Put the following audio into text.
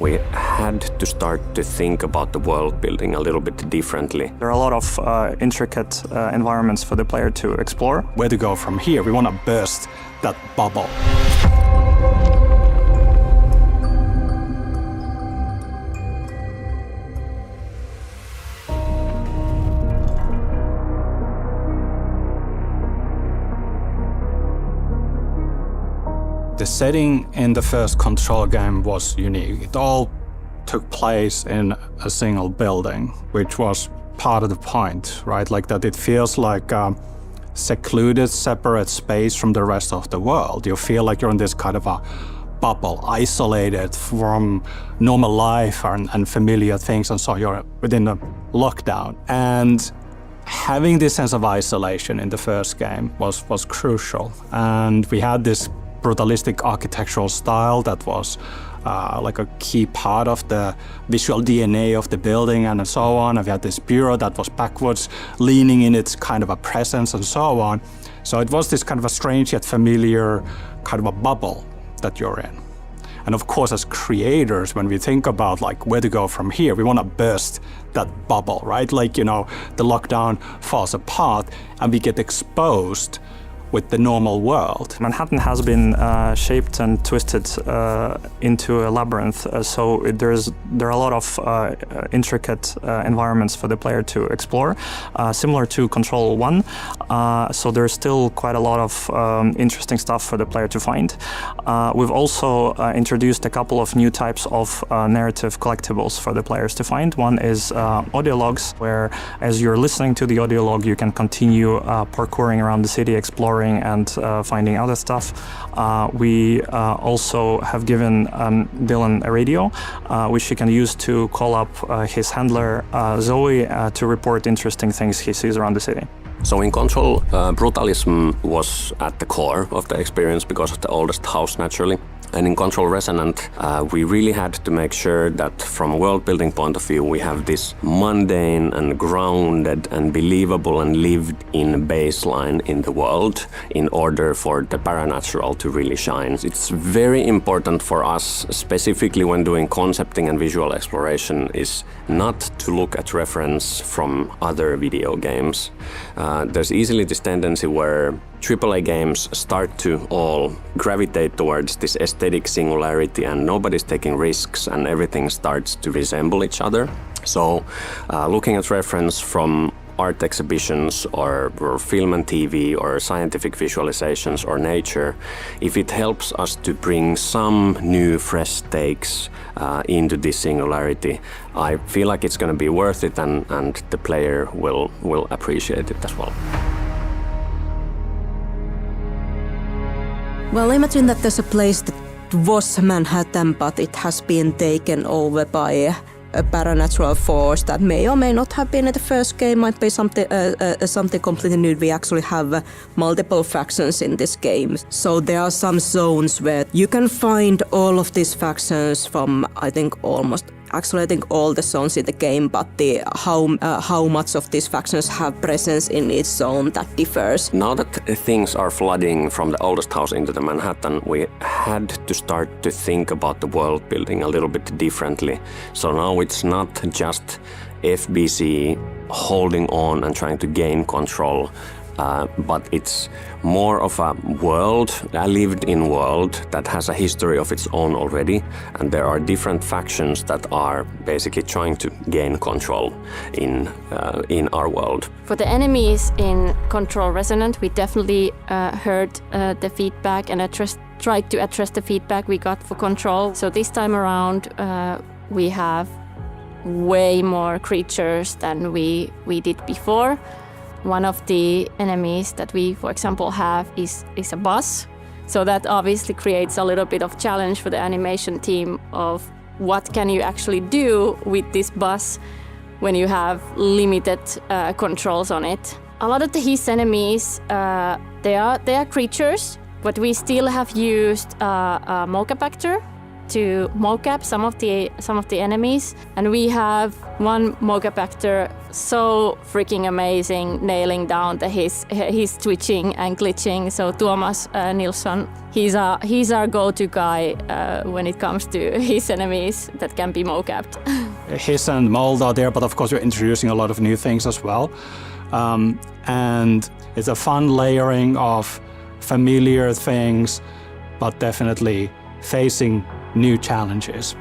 We had to start to think about the world building a little bit differently. There are a lot of intricate environments for the player to explore. Where to go from here? We want to burst that bubble. The setting in the first Control game was unique. It all took place in a single building, which was part of the point, right? Like that it feels like a secluded, separate space from the rest of the world. You feel like you're in this kind of a bubble, isolated from normal life and familiar things, and so you're within a lockdown. And having this sense of isolation in the first game was crucial. And we had this brutalistic architectural style that was like a key part of the visual DNA of the building and so on. And we had this bureau that was backwards leaning in its kind of a presence and so on. So it was this kind of a strange yet familiar kind of a bubble that you're in. And of course, as creators, when we think about like where to go from here, we want to burst that bubble, right? Like, you know, the lockdown falls apart and we get exposed with the normal world. Manhattan has been shaped and twisted into a labyrinth, so there are a lot of intricate environments for the player to explore, similar to Control 1. So there's still quite a lot of interesting stuff for the player to find. We've also introduced a couple of new types of narrative collectibles for the players to find. One is audio logs, where as you're listening to the audio log, you can continue parkouring around the city, exploring and finding other stuff. We also have given Dylan a radio, which he can use to call up his handler Zoe to report interesting things he sees around the city. So in Control, brutalism was at the core of the experience because of the oldest house, naturally. And in Control Resonant, we really had to make sure that from a world-building point of view, we have this mundane and grounded and believable and lived-in baseline in the world in order for the Paranatural to really shine. It's very important for us, specifically when doing concepting and visual exploration, is not to look at reference from other video games. There's easily this tendency where AAA games start to all gravitate towards this aesthetic singularity and nobody's taking risks and everything starts to resemble each other. So looking at reference from art exhibitions or film and TV or scientific visualizations or nature, if it helps us to bring some new fresh takes into this singularity, I feel like it's going to be worth it and the player will appreciate it as well. Well, imagine that there's a place that was Manhattan, but it has been taken over by a paranatural force that may or may not have been in the first game, might be something completely new. We actually have multiple factions in this game. So there are some zones where you can find all of these factions from, I think all the zones in the game, but how much of these factions have presence in each zone, that differs. Now that things are flooding from the oldest house into the Manhattan, we had to start to think about the world building a little bit differently. So now it's not just FBC holding on and trying to gain control, but it's more of a world, a lived-in world that has a history of its own already, and there are different factions that are basically trying to gain control in our world. For the enemies in Control Resonant, we definitely heard the feedback and tried to address the feedback we got for Control. So this time around, we have way more creatures than we did before. One of the enemies that we, for example, have is a bus. So that obviously creates a little bit of challenge for the animation team of what can you actually do with this bus when you have limited controls on it. A lot of his enemies, they are creatures, but we still have used a mocap actor to mocap some of the enemies, and we have one mocap actor so freaking amazing, nailing down his twitching and glitching. So Tuomas Nilsson, he's our go-to guy when it comes to his enemies that can be mocapped. His and Mold are there, but of course we're introducing a lot of new things as well. And it's a fun layering of familiar things, but definitely facing new challenges.